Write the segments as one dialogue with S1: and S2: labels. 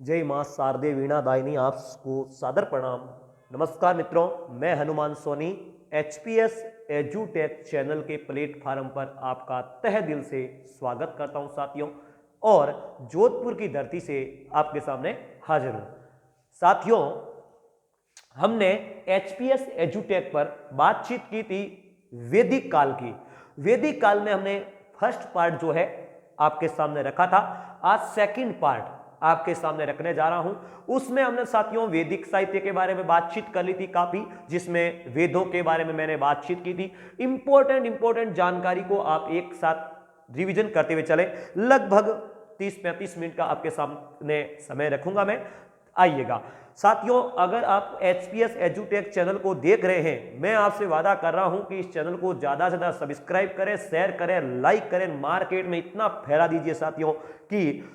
S1: जय मां शारदे वीणा दायिनी, आपको सादर प्रणाम। नमस्कार मित्रों, मैं हनुमान सोनी एचपीएस एजुटेक चैनल के प्लेटफार्म पर आपका तहे दिल से स्वागत करता हूं साथियों, और जोधपुर की धरती से आपके सामने हाजिर हूं। साथियों, हमने एचपीएस एजुटेक पर बातचीत की थी वैदिक काल की। वैदिक काल में हमने फर्स्ट पार्ट जो है आपके सामने रखा था। आज सेकंड पार्ट आपके सामने रखने जा रहा हूं। उसमें हमने साथियों वैदिक साहित्य के बारे में बातचीत कर ली थी काफी, जिसमें वेदों के बारे में मैंने बातचीत की थी। इंपॉर्टेंट जानकारी को आप एक साथ रिवीजन करते हुए चले। लगभग 30-35 मिनट का आपके सामने समय रखूंगा मैं। आइएगा साथियों, अगर आप एचपीएस एजुटेक चैनल को देख रहे हैं, मैं आपसे वादा कर रहा हूं कि इस चैनल को ज्यादा से ज्यादा सब्सक्राइब करें, शेयर करें, लाइक करें, मार्केट में इतना फैला दीजिए साथियों कि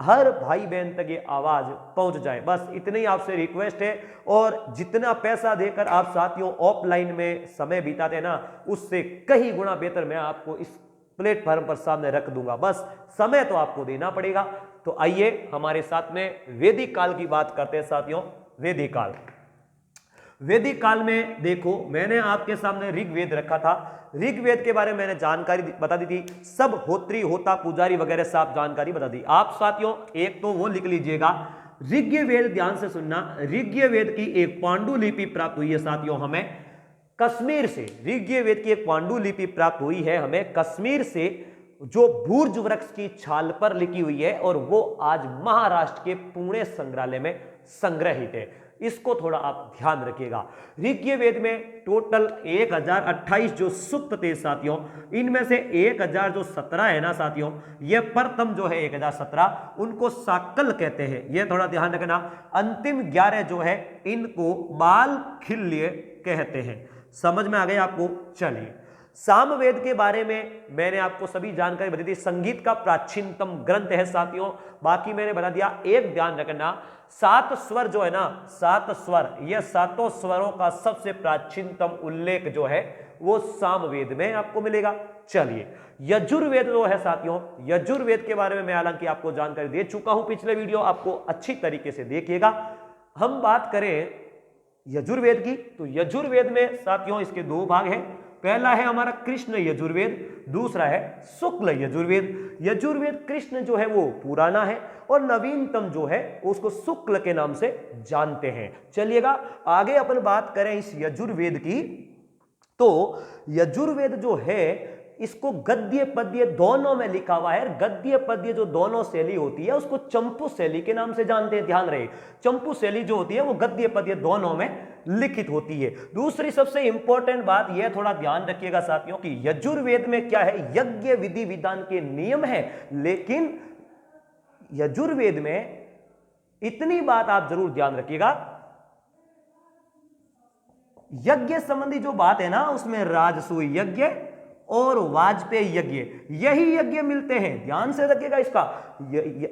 S1: हर भाई बहन तक ये आवाज पहुंच जाए। बस इतनी ही आपसे रिक्वेस्ट है। और जितना पैसा देकर आप साथियों ऑफलाइन में समय बिताते हैं ना, उससे कहीं गुना बेहतर मैं आपको इस प्लेटफॉर्म पर सामने रख दूंगा। बस समय तो आपको देना पड़ेगा। तो आइए हमारे साथ में वैदिक काल की बात करते हैं साथियों। वैदिक काल, वैदिक काल में देखो, मैंने आपके सामने ऋग्वेद रखा था। ऋग्वेद के बारे में मैंने जानकारी बता दी थी। सब होत्री, होता, पुजारी वगैरह सब जानकारी बता दी। आप साथियों एक तो वो लिख लीजिएगा, ऋग्वेद, ध्यान से सुनना। ऋग्वेद की एक पांडुलिपि प्राप्त हुई है साथियों हमें कश्मीर से। ऋग्वेद की एक पांडुलिपि प्राप्त हुई है हमें कश्मीर से, जो भूर्ज वृक्ष की छाल पर लिखी हुई है, और वो आज महाराष्ट्र के पुणे संग्रहालय में संग्रहित है। इसको थोड़ा आप ध्यान रखिएगा। ऋग्वेद में टोटल 1028 जो सूक्त थे साथियों, इनमें से 1017 है ना साथियों, ये प्रथम जो है 1017, उनको साकल कहते हैं। ये थोड़ा ध्यान रखना। अंतिम 11 जो है इनको बाल खिल्य कहते हैं। समझ में आ गया आपको? चलिए, सामवेद के बारे में मैंने आपको सभी जानकारी बता दी। संगीत का प्राचीनतम ग्रंथ है साथियों। बाकी मैंने बता दिया। एक ध्यान रखना, 7 स्वर जो है ना, 7 स्वर, ये सातों स्वरों का सबसे प्राचीनतम उल्लेख जो है वो सामवेद में आपको मिलेगा। चलिए, यजुर्वेद जो है साथियों, यजुर्वेद के बारे में मैं हालांकि आपको जानकारी दे चुका हूं पिछले वीडियो, आपको अच्छी तरीके से देखिएगा। हम बात करें यजुर्वेद की, तो यजुर्वेद में साथियों इसके 2 भाग हैं। पहला है हमारा कृष्ण यजुर्वेद, दूसरा है शुक्ल यजुर्वेद। यजुर्वेद कृष्ण जो है वो पुराना है, और नवीनतम जो है उसको शुक्ल के नाम से जानते हैं। चलिएगा आगे अपन बात करें इस यजुर्वेद की। तो यजुर्वेद जो है इसको गद्य पद्य दोनों में लिखा हुआ है। गद्य पद्य जो दोनों शैली होती है उसको चंपू शैली के नाम से जानते हैं। ध्यान रहे, चंपू शैली जो होती है वो गद्य पद्य दोनों में लिखित होती है। दूसरी सबसे इंपॉर्टेंट बात यह थोड़ा ध्यान रखिएगा साथियों कि यजुर्वेद में क्या है, यज्ञ विधि विधान के नियम है। लेकिन यजुर्वेद में इतनी बात आप जरूर ध्यान रखिएगा, यज्ञ संबंधी जो बात है ना, उसमें राजसूय यज्ञ और वाजपेयी यज्ञ, यही यज्ञ मिलते हैं। ध्यान से रखिएगा इसका।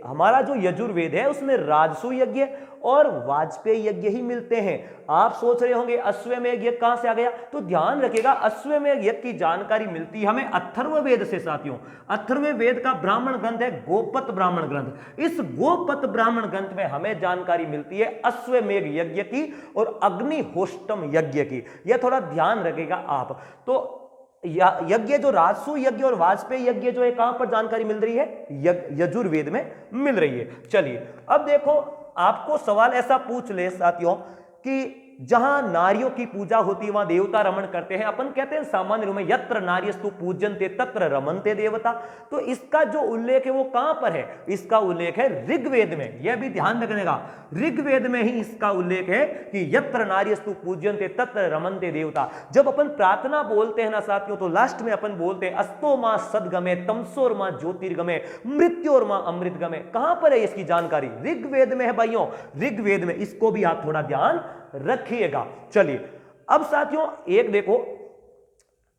S1: हमारा जो यजुर्वेद है उसमें राजसूय यज्ञ और वाजपेयी यज्ञ ही मिलते हैं। आप सोच रहे होंगे अश्वमेध यज्ञ कहां से आ गया, तो ध्यान रखिएगा अश्वमेध यज्ञ की जानकारी मिलती है हमें अथर्ववेद से साथियों। अथर्ववेद का ब्राह्मण ग्रंथ है गोपत ब्राह्मण ग्रंथ। इस गोपत ब्राह्मण ग्रंथ में हमें जानकारी मिलती है अश्वमेध यज्ञ की और अग्निहोष्टम यज्ञ की। यह थोड़ा ध्यान रखिएगा आप। तो यज्ञ जो राजसू यज्ञ और वाजपेयी यज्ञ जो है कहां पर जानकारी मिल रही है, यजुर्वेद में मिल रही है। चलिए अब देखो, आपको सवाल ऐसा पूछ ले साथियों कि जहां नारियों की पूजा होती है वहां देवता रमण करते हैं। अपन कहते हैं सामान्य रूप में यत्र नार्यस्तु पूज्यन्ते तत्र रमन्ते देवता। तो इसका जो उल्लेख है वो कहां पर है, इसका उल्लेख है ऋग्वेद में। यह भी ध्यान रखने का, ऋग्वेद में ही इसका उल्लेख है कि यत्र नार्यस्तु पूज्यन्ते तत्र रमन्ते देवता। जब अपन प्रार्थना बोलते हैं ना साथियों, तो लास्ट में अपन बोलते हैं अस्तो मां सदगमे तमसोर मां ज्योतिर्गमे मृत्योर मां अमृतगमे। कहां पर है इसकी जानकारी, ऋग्वेद में है भाइयों, ऋग्वेद में। इसको भी आप थोड़ा ध्यान रखिएगा। चलिए अब साथियों एक देखो,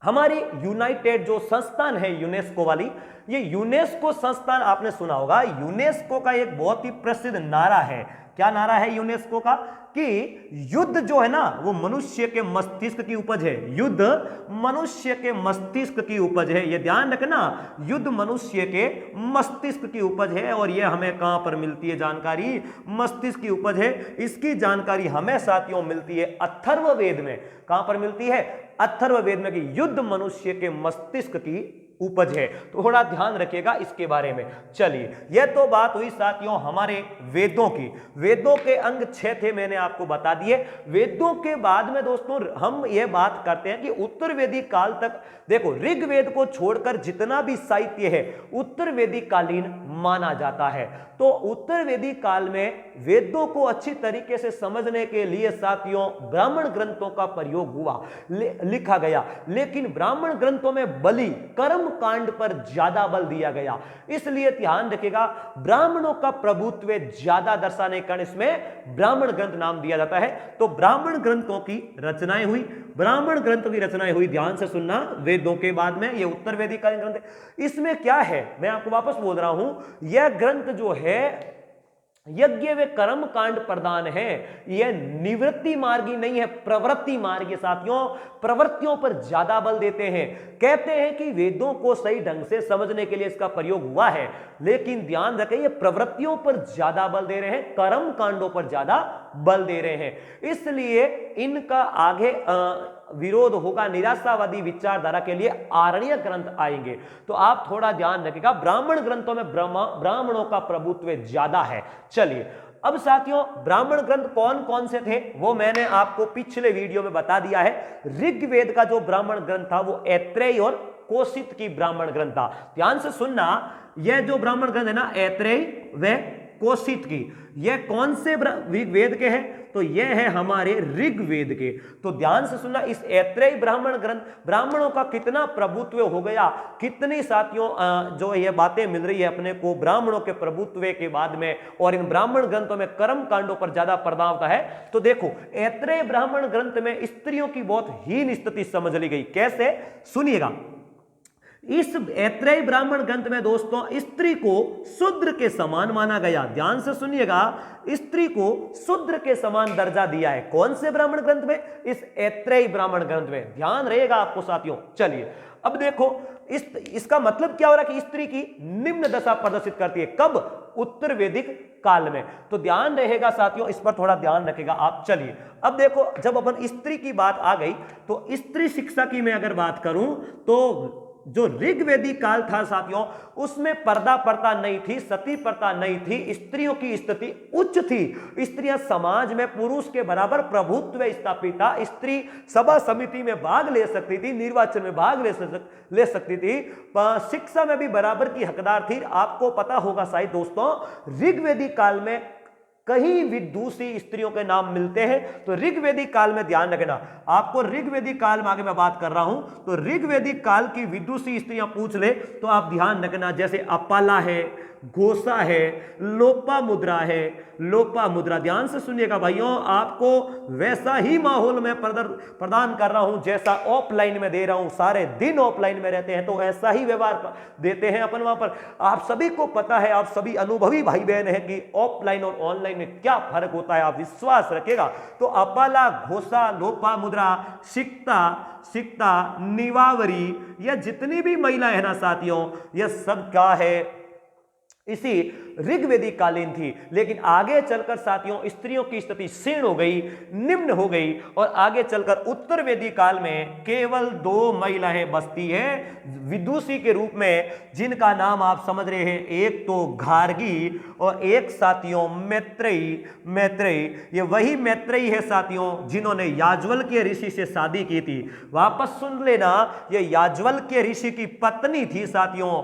S1: हमारी यूनाइटेड जो संस्थान है यूनेस्को वाली, ये यूनेस्को संस्थान आपने सुना होगा, यूनेस्को का एक बहुत ही प्रसिद्ध नारा है। क्या नारा है यूनेस्को का? कि युद्ध जो है ना वो मनुष्य के मस्तिष्क की उपज है। युद्ध मनुष्य के मस्तिष्क की उपज है, ये ध्यान रखना। युद्ध मनुष्य के मस्तिष्क की उपज है। और ये हमें कहां पर मिलती है जानकारी? मस्तिष्क की उपज है। इसकी जानकारी हमें साथियों मिलती है अथर्ववेद में। कहां पर मिलती है? अथर्ववेद में, कि युद्ध मनुष्य के मस्तिष्क की उपज है। थोड़ा ध्यान रखिएगा इसके बारे में। चलिए, यह तो बात हुई साथियों हमारे वेदों की। वेदों के अंग 6 थे, मैंने आपको बता दिए। वेदों के बाद में दोस्तों हम यह बात करते हैं कि उत्तर वेदिक काल तक, देखो ऋग्वेद को छोड़कर जितना भी साहित्य है उत्तर वेदिक कालीन माना जाता है। तो उत्तर वेदिक काल में वेदों को अच्छी तरीके से समझने के लिए साथियों ब्राह्मण ग्रंथों का प्रयोग हुआ, लिखा गया। लेकिन ब्राह्मण ग्रंथों में बलि कर्म कांड पर ज्यादा बल दिया गया। इसलिए ध्यान रखिएगा, ब्राह्मणों का प्रभुत्व ज्यादा दर्शाने के कारण इसमें ब्राह्मण ग्रंथ नाम दिया जाता है। तो ब्राह्मण ग्रंथों की रचनाएं हुई, ब्राह्मण ग्रंथों की रचनाएं हुई, ध्यान से सुनना, वेदों के बाद में ये उत्तर वेदिक कालीन ग्रंथ है। इसमें क्या है, मैं आपको वापस बोल रहा हूं, यह ग्रंथ जो है यज्ञ व कर्म कांड प्रदान है। यह निवृत्ति मार्गी नहीं है, प्रवृत्ति मार्गी। साथियों प्रवृत्तियों पर ज्यादा बल देते हैं। कहते हैं कि वेदों को सही ढंग से समझने के लिए इसका प्रयोग हुआ है, लेकिन ध्यान रखें ये प्रवृत्तियों पर ज्यादा बल दे रहे हैं, कर्म कांडों पर ज्यादा बल दे रहे हैं। इसलिए इनका आगे विरोध होगा, निराशावादी विचारधारा के लिए आरण्य ग्रंथ आएंगे। तो आप थोड़ा ध्यान रखिएगा, ब्राह्मण ग्रंथों में ब्राह्मणों का प्रभुत्व ज्यादा है। चलिए, अब साथियों ब्राह्मण ग्रंथ कौन कौन से थे वो मैंने आपको पिछले वीडियो में बता दिया है। ऋग्वेद का जो ब्राह्मण ग्रंथ था वो ऐत्रेय और कोशित की ब्राह्मण ग्रंथ था। ध्यान से सुनना, यह जो ब्राह्मण ग्रंथ है ना ऐत्रेय व कोशित की, यह कौन से वेद के हैं? तो यह है हमारे ऋग्वेद के। तो ध्यान से सुनना, इस ऐत्रेय ब्राह्मण ग्रंथ, ब्राह्मणों का कितना प्रभुत्व हो गया, कितनी साथियों जो ये बातें मिल रही है अपने को ब्राह्मणों के प्रभुत्व के बाद में, और इन ब्राह्मण ग्रंथों में कर्म कांडों पर ज्यादा प्रभाव होता है। तो देखो ऐत्रेय ब्राह्मण ग्रंथ में स्त्रियों की बहुत हीन स्थिति समझ ली गई। कैसे? सुनिएगा, इस ऐत्रेय ब्राह्मण ग्रंथ में दोस्तों स्त्री को शूद्र के समान माना गया। ध्यान से सुनिएगा, स्त्री को शूद्र के समान दर्जा दिया है। कौन से ब्राह्मण ग्रंथ में? इस ऐत्रेय ब्राह्मण ग्रंथ में। ध्यान रहेगा आपको साथियों। चलिए, अब देखो इसका मतलब क्या हो रहा है कि स्त्री की निम्न दशा प्रदर्शित करती है। कब? उत्तर वैदिक काल में। तो ध्यान रहेगा साथियों, इस पर थोड़ा ध्यान रखेगा आप। चलिए, अब देखो जब अपन स्त्री की बात आ गई तो स्त्री शिक्षा की मैं अगर बात करूं तो जो ऋग्वेदिक काल था साथियों उसमें पर्दा प्रथा नहीं थी, सती प्रथा नहीं थी, स्त्रियों की स्थिति उच्च थी। स्त्रियां समाज में पुरुष के बराबर प्रभुत्व स्थापित था। स्त्री सभा समिति में भाग ले सकती थी, निर्वाचन में भाग ले सकती थी, शिक्षा में भी बराबर की हकदार थी। आपको पता होगा शायद दोस्तों ऋग्वेदिक काल में कहीं विदुषी स्त्रियों के नाम मिलते हैं। तो ऋग्वेदिक काल में ध्यान रखना, आपको ऋग्वेदिक काल में आगे मैं बात कर रहा हूं तो ऋग्वेदिक काल की विदुषी स्त्रियां पूछ ले तो आप ध्यान रखना, जैसे अपाला है, घोषा है, लोपामुद्रा है। लोपामुद्रा, ध्यान से सुनिएगा भाइयों, आपको वैसा ही माहौल में प्रदान कर रहा हूं जैसा ऑफलाइन में दे रहा हूं। सारे दिन ऑफलाइन में रहते हैं तो ऐसा ही व्यवहार देते हैं अपन वहां पर। आप सभी को पता है, आप सभी अनुभवी भाई बहन हैं कि ऑफलाइन और ऑनलाइन में क्या फर्क होता है, आप विश्वास रखिएगा। तो अपाला, घोषा, लोपामुद्रा, सिक्ता, निवावरी, यह जितनी भी महिलाएं हैं ना साथियों, यह सब क्या है, इसी ऋग्वेदिक कालीन थी। लेकिन आगे चलकर साथियों स्त्रियों की स्थिति क्षीण हो गई, निम्न हो गई, और आगे चलकर उत्तर वेदिक काल में केवल 2 महिलाएं बसती हैं विदुषी के रूप में, जिनका नाम आप समझ रहे हैं, एक तो गार्गी और एक साथियों मैत्रेयी। ये वही मैत्रेयी है साथियों जिन्होंने याज्वल्क्य ऋषि से शादी की थी। वापस सुन लेना, ये याज्वल्क्य ऋषि की पत्नी थी साथियों।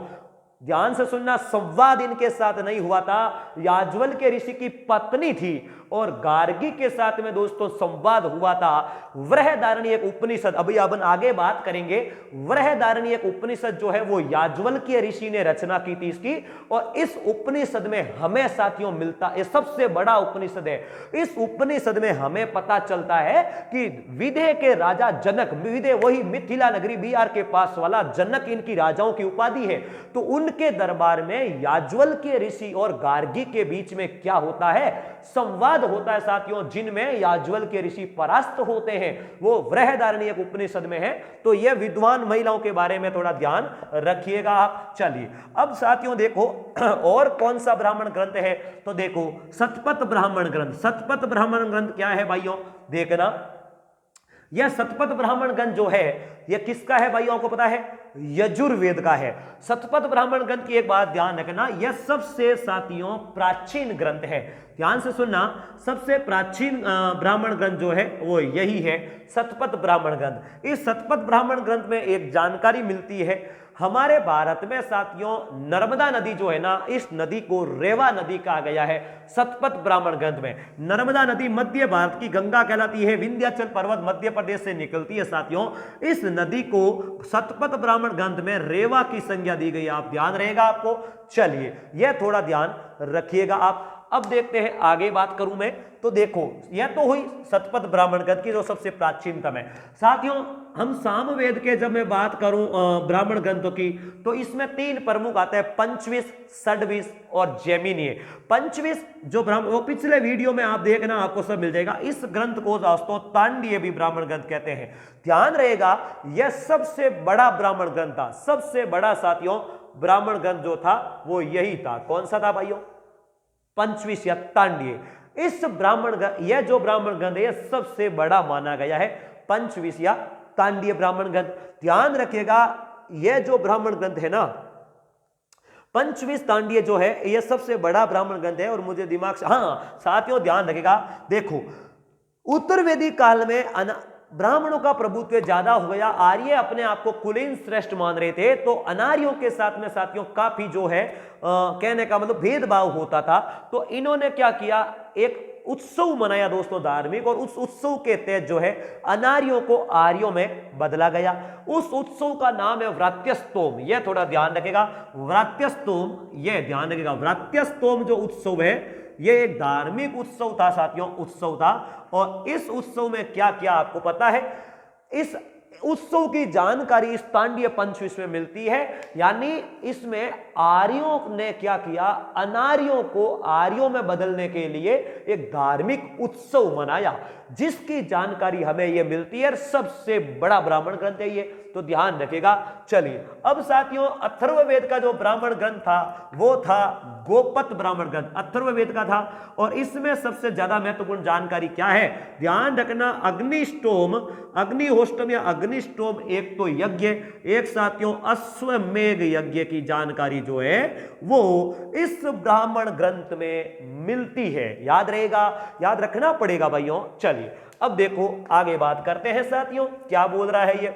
S1: ध्यान से सुनना, संवाद इनके साथ नहीं हुआ था, याज्वल्क्य ऋषि की पत्नी थी। और गार्गी के साथ में दोस्तों संवाद हुआ था। वृहदारण्यक एक उपनिषद, अभी अपन आगे बात करेंगे। वृहदारण्यक एक उपनिषद जो है वो याज्वल्क्य ऋषि ने रचना की थी इसकी, और इस उपनिषद में हमें साथियों मिलता, ये सबसे बड़ा उपनिषद है। इस उपनिषद में हमें पता चलता है कि विदेह के राजा जनक, विदेह वही मिथिला नगरी बिहार के पास वाला जनक, इनकी राजाओं की उपाधि है। तो उनके दरबार में याज्वल्क्य ऋषि और गार्गी के बीच में क्या होता है, संवाद होता है साथियों, जिनमें याज्वल्क्य ऋषि परास्त होते हैं। वो वृहदारण्यक उपनिषद में है। तो यह विद्वान महिलाओं के बारे में थोड़ा ध्यान रखिएगा आप। चलिए अब साथियों देखो और कौन सा ब्राह्मण ग्रंथ है, तो देखो शतपथ ब्राह्मण ग्रंथ। शतपथ ब्राह्मण ग्रंथ क्या है भाइयों, देखना यह शतपथ ब्राह्मण ग्रंथ जो है यह किसका है भाइयों, आपको पता है, यजुर्वेद का है। शतपथ ब्राह्मण ग्रंथ की एक बात ध्यान रखना, यह सबसे साथियों प्राचीन ग्रंथ है। ध्यान से सुनना, सबसे प्राचीन ब्राह्मण ग्रंथ जो है वो यही है, शतपथ ब्राह्मण ग्रंथ। इस शतपथ ब्राह्मण ग्रंथ में एक जानकारी मिलती है, हमारे भारत में साथियों नर्मदा नदी जो है ना, इस नदी को रेवा नदी कहा गया है शतपथ ब्राह्मण ग्रंथ में। नर्मदा नदी मध्य भारत की गंगा कहलाती है, विंध्याचल पर्वत मध्य प्रदेश से निकलती है साथियों। इस नदी को शतपथ ब्राह्मण ग्रंथ में रेवा की संज्ञा दी गई है, आप ध्यान रहेगा आपको। चलिए यह थोड़ा ध्यान रखिएगा आप। अब देखते हैं आगे बात करूं मैं, तो देखो यह तो हुई शतपथ ब्राह्मण ग्रंथ की जो सबसे प्राचीनतम है। साथियों हम सामवेद के जब मैं बात करूं ब्राह्मण ग्रंथों की, तो इसमें तीन प्रमुख आते हैं, पंचविश, षड्विश और जैमिनीय। पंचविश जो ब्राह्मण, वो पिछले वीडियो में आप देखना, आपको सब मिल जाएगा। इस ग्रंथ को दोस्तों तांडीय भी ब्राह्मण ग्रंथ कहते हैं। ध्यान रहेगा यह सबसे बड़ा ब्राह्मण ग्रंथ था, सबसे बड़ा साथियों ब्राह्मण ग्रंथ जो था वो यही था। कौन सा था भाइयों, पंचविश या तांडीय। इस ब्राह्मण ग्रंथ, यह जो ब्राह्मण ग्रंथ है यह सबसे बड़ा माना गया है, पंचविश या तांडीय ब्राह्मण ग्रंथ। ध्यान रखिएगा यह जो ब्राह्मण ग्रंथ है ना, पंचविश तांडीय जो है यह सबसे बड़ा ब्राह्मण ग्रंथ है। और मुझे दिमाग से, हाँ साथियों ध्यान रखिएगा, देखो उत्तरवेदी काल में ब्राह्मणों का प्रभुत्व ज्यादा हो गया, आर्य अपने आप को कुलीन श्रेष्ठ मान रहे थे, तो अनार्यों के साथ में साथियों काफी जो है कहने का मतलब भेदभाव होता था। तो इन्होंने क्या किया, एक उत्सव मनाया दोस्तों धार्मिक, और उस उत्सव के तहत जो है अनार्यों को आर्यों में बदला गया। उस उत्सव का नाम है व्रात्यस्तोम, यह थोड़ा ध्यान रखेगा, व्रात्यस्तोम, यह ध्यान रखेगा। व्रात्यस्तोम जो उत्सव है यह एक धार्मिक उत्सव था साथियों, उत्सव था। और इस उत्सव में क्या क्या आपको पता है, इस उत्सव की जानकारी इस तांडीय पंचविश में मिलती है। यानी इसमें आर्यों ने क्या किया, अनार्यों को आर्यों में बदलने के लिए एक धार्मिक उत्सव मनाया, जिसकी जानकारी हमें यह मिलती है। सबसे बड़ा ब्राह्मण ग्रंथ है ये, तो ध्यान रखेगा। चलिए अब साथियों अथर्ववेद का जो ब्राह्मण ग्रंथ था वो था गोपथ ब्राह्मण ग्रंथ, अथर्ववेद का था। और इसमें सबसे ज्यादा महत्वपूर्ण जानकारी क्या है, ध्यान रखना, अग्निष्टोम, अग्निहोष्टम या अग्निष्टोम एक तो यज्ञ, एक साथियों अश्वमेध यज्ञ की जानकारी जो है वो इस ब्राह्मण ग्रंथ में मिलती है। याद रहेगा, याद रखना पड़ेगा भाइयों। चलिए अब देखो आगे बात करते हैं साथियों, क्या बोल रहा है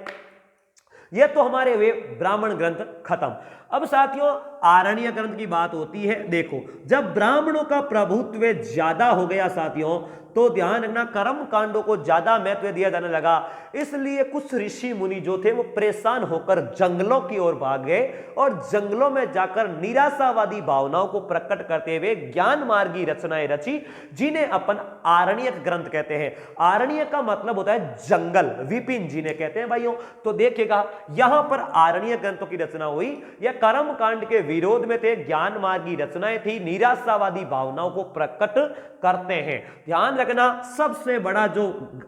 S1: ये तो हमारे वे ब्राह्मण ग्रंथ खत्म। अब साथियों आरण्य ग्रंथ की बात होती है। देखो जब ब्राह्मणों का प्रभुत्व ज्यादा हो गया साथियों, तो ध्यान रखना कर्म कांडों को ज्यादा महत्व दिया जाने लगा। इसलिए कुछ ऋषि मुनि जो थे वो परेशान होकर जंगलों की ओर भाग गए, और जंगलों में जाकर निराशावादी भावनाओं को प्रकट करते हुए ज्ञान मार्गी रचनाएं रची, जिन्हें अपन आरण्यक ग्रंथ कहते हैं। आरण्यक का मतलब होता है जंगल, विपिन जी ने कहते हैं भाइयों। तो देखिएगा यहां पर आरण्यक ग्रंथों की रचना हुई, यह कर्म कांड के विरोध में थे, ज्ञान मार्गी रचनाएं थी, निराशावादी भावनाओं को प्रकट करते हैं। ध्यान रखना सबसे बड़ा जो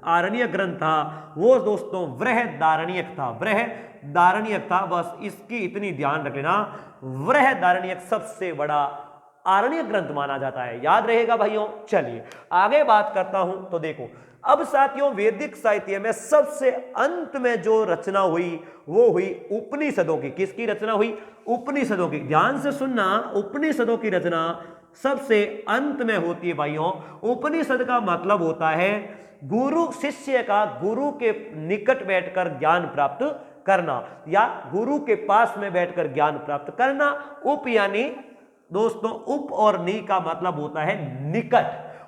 S1: आरण्यक ग्रंथ था वो दोस्तों वृहदारण्यक था, वृहदारण्यक था। बस इसकी इतनी ध्यान रखना, वृहदारण्यक सबसे बड़ा आरण्यक ग्रंथ माना जाता है, याद रहेगा भाइयों। चलिए आगे बात करता हूं, तो देखो अब साथियों वैदिक साहित्य में सबसे अंत में जो रचना हुई वो हुई उपनिषदों की। किसकी रचना हुई, उपनिषदों की। ध्यान से सुनना, उपनिषदों की रचना सबसे अंत में होती है भाइयों। उपनिषद का मतलब होता है गुरु शिष्य का गुरु के निकट बैठकर ज्ञान प्राप्त करना, या गुरु के पास में बैठकर ज्ञान प्राप्त करना। उप यानी दोस्तों उप और नी का मतलब होता है निकट,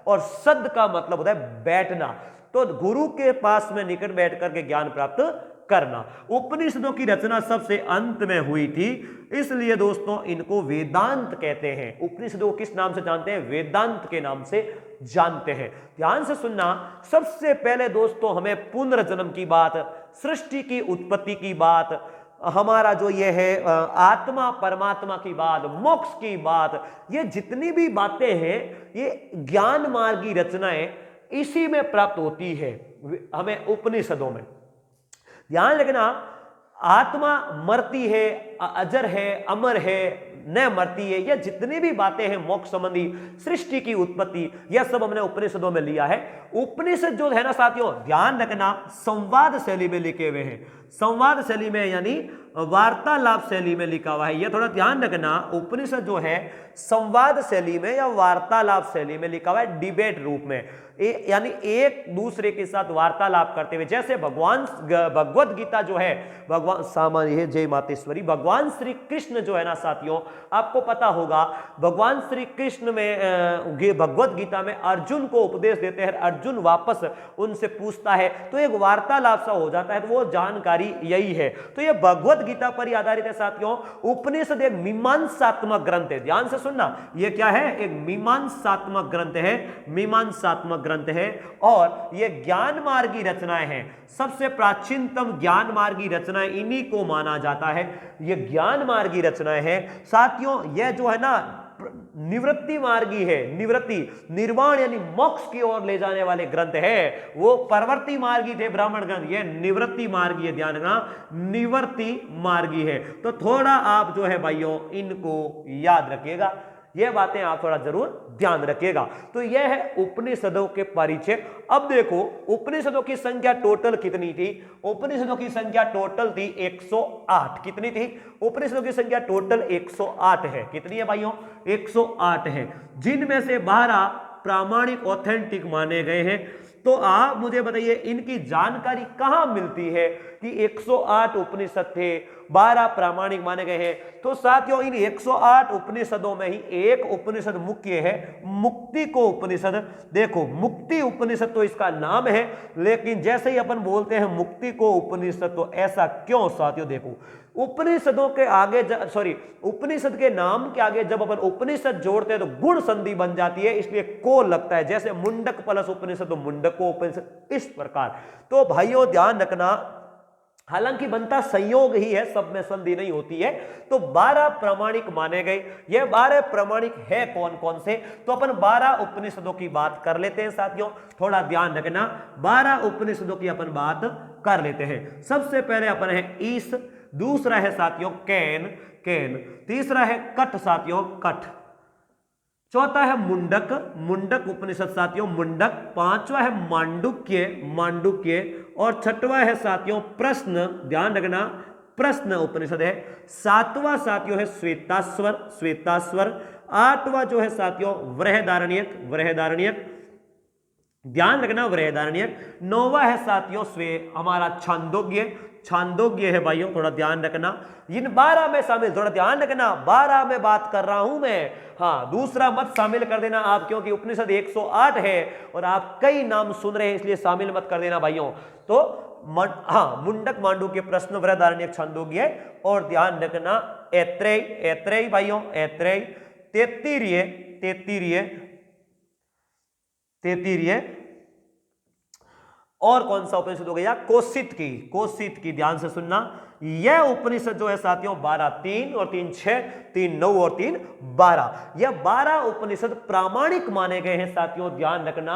S1: और सद का मतलब होता है बैठना, तो गुरु के पास में निकट बैठ करके ज्ञान प्राप्त करना। उपनिषदों की रचना सबसे अंत में हुई थी, इसलिए दोस्तों इनको वेदांत कहते हैं। उपनिषदों को किस नाम से जानते हैं? वेदांत के नाम से जानते हैं। ध्यान से सुनना, सबसे पहले दोस्तों हमें पुनर्जन्म की बात, सृष्टि की उत्पत्ति की बात, हमारा जो ये है आत्मा परमात्मा की बात, मोक्ष की बात, ये जितनी भी बातें हैं ये ज्ञान मार्गी रचनाएं इसी में प्राप्त होती है हमें उपनिषदों में। ध्यान रखना, आत्मा मरती है, अजर है, अमर है, न मरती है, यह जितनी भी बातें हैं मोक्ष संबंधी, सृष्टि की उत्पत्ति, यह सब हमने उपनिषदों में लिया है। उपनिषद जो है ना साथियों, ध्यान रखना, संवाद शैली में लिखे हुए हैं। संवाद शैली में यानी वार्तालाप शैली में लिखा हुआ है, यह थोड़ा ध्यान रखना। उपनिषद जो है संवाद शैली में या वार्तालाप शैली में लिखा हुआ है, डिबेट रूप में, यानी एक दूसरे के साथ वार्तालाप करते हुए। जैसे भगवत गीता जो है, भगवान सामान्य जय मातेश्वरी, भगवान श्री कृष्ण जो है ना साथियों, आपको पता होगा भगवान श्री कृष्ण में भगवत गीता में अर्जुन को उपदेश देते हैं, अर्जुन वापस उनसे पूछता है, तो एक वार्तालाप सा हो जाता है, तो वो जानकारी यही है। तो ये भगवत गीता पर ही आधारित है साथियों। उपनिषद एक मीमांसात्मक ग्रंथ है, ध्यान से सुनना, ये क्या है? एक मीमांसात्मक ग्रंथ है, मीमांसात्मक ग्रंथ है, और ये ज्ञान मार्गी रचनाएं हैं। सबसे प्राचीनतम ज्ञान मार्गी रचनाएं इन्हीं को माना जाता है, ये ज्ञान मार्गी रचनाएं हैं साथियों। यह जो है ना निवृत्ति मार्गी है, निवृत्ति निर्वाण यानी मोक्ष की ओर ले जाने वाले ग्रंथ है। वो परवर्ती मार्गी थे ब्राह्मण ग्रंथ, ये निवृत्ति मार्गी है, ध्यान रखना, निवृत्ति मार्गी है। तो थोड़ा आप जो है भाइयों इनको याद रखिएगा, ये बातें आप थोड़ा जरूर ध्यान रखिएगा। तो यह है उपनिषदों के परिचय। अब देखो उपनिषदों की संख्या टोटल कितनी थी? उपनिषदों की संख्या टोटल थी 108। कितनी थी? उपनिषदों की संख्या टोटल 108 है। कितनी है भाइयों? 108 है, जिनमें से 12 प्रामाणिक ऑथेंटिक माने गए हैं। तो आप मुझे बताइए इनकी जानकारी कहां मिलती है कि 108 उपनिषद थे, 12 प्रामाणिक माने गए हैं? तो साथियों इन 108 उपनिषदों में ही एक उपनिषद मुख्य है, मुक्ति को उपनिषद। देखो मुक्ति उपनिषद तो इसका नाम है, लेकिन जैसे ही अपन बोलते हैं मुक्ति को उपनिषद, तो ऐसा क्यों साथियों? देखो उपनिषदों के आगे उपनिषद के नाम के आगे जब अपन उपनिषद जोड़ते हैं तो गुण संधि बन जाती है, इसलिए को लगता है। जैसे मुंडक प्लस उपनिषद तो मुंडको उपनिषद, इस प्रकार। तो भाइयों ध्यान रखना, हालांकि बनता संयोग ही है, सब में संधि नहीं होती है। तो 12 प्रामाणिक माने गए। ये 12 प्रामाणिक है कौन कौन से? तो अपन 12 उपनिषदों की बात कर लेते हैं साथियों, थोड़ा ध्यान रखना। 12 उपनिषदों की अपन बात कर लेते हैं। सबसे पहले अपन है ईश, दूसरा है साथियों कैन, तीसरा है कट साथियों, कट, चौथा है मुंडक, मुंडक उपनिषद साथियों, मुंडक, पांचवा है मांडुक्य, और छठवा है साथियों प्रश्न, ध्यान रखना, प्रश्न उपनिषद है। सातवां साथियों है श्वेताश्वर, आठवां जो है साथियों वृहदारण्यक, ध्यान रखना वृहदारण्यक। नौवा है साथियों हमारा छांदोग्य है भाइयों, थोड़ा ध्यान रखना। इन 12 में शामिल, थोड़ा ध्यान रखना, 12 में बात कर रहा हूं मैं, हाँ दूसरा मत शामिल कर देना आप, क्योंकि उपनिषद 108 है और आप कई नाम सुन रहे हैं, इसलिए शामिल मत कर देना भाइयों। तो हाँ मुंडक, मांडुक्य, प्रश्न, वृहदारण्यक, छांदोग्य, और ध्यान रखना ऐत्रेय भाइयों, ऐत्रेय, तैत्तिरीय, और कौन सा उपनिषद हो गया? कोशित की, ध्यान से सुनना। यह उपनिषद जो है साथियों 12, 3 और 3 6, 3 9 और 3 12, यह 12 उपनिषद प्रामाणिक माने गए हैं साथियों। ध्यान रखना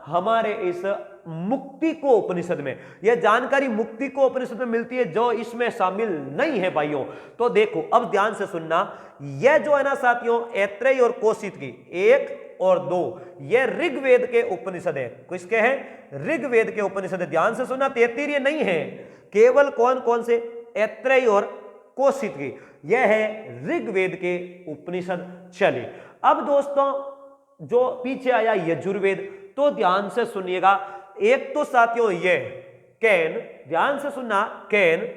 S1: हमारे इस मुक्ति को उपनिषद में, यह जानकारी मुक्ति को उपनिषद में मिलती है जो इसमें शामिल नहीं है भाइयों। तो देखो अब ध्यान से सुनना, यह जो है ना साथियों ऐत्रेय और कोशित की 1 और 2, ये ऋग्वेद के उपनिषद है। किसके हैं? ऋग्वेद के उपनिषद है। ध्यान से सुनना, तैत्तिरीय नहीं है, केवल कौन कौन से? ऐत्रेय और कोशित की, यह है ऋग्वेद के उपनिषद। चलिए अब दोस्तों जो पीछे आया यजुर्वेद, तो ध्यान से सुनिएगा। एक तो साथियों ये कैन, ध्यान से सुनना, कैन,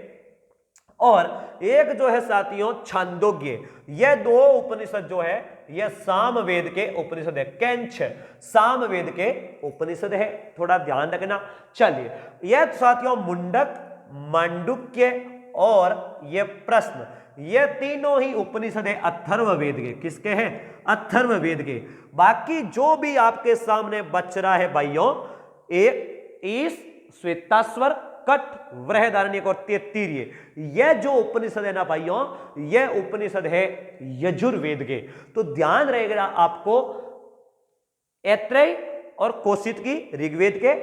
S1: और एक जो है साथियों छांदोग्य। यह दो उपनिषद जो है यह सामवेद के उपनिषद है। कैंच सामवेद के उपनिषद है, थोड़ा ध्यान रखना। चलिए, यह साथियों मुंडक, मांडुक्य और यह प्रश्न, ये तीनों ही उपनिषद है अथर्ववेद के। किसके हैं? अथर्ववेद के। बाकी जो भी आपके सामने बच रहा है भाइयों, एक ईश, श्वेताश्वर, कठ, बृहदारण्यक और तैत्तिरीय, यह जो उपनिषद है ना भाइयों, यह उपनिषद है यजुर्वेद के। तो ध्यान रहेगा आपको, ऐत्रेय और कौशिक की ऋग्वेद के,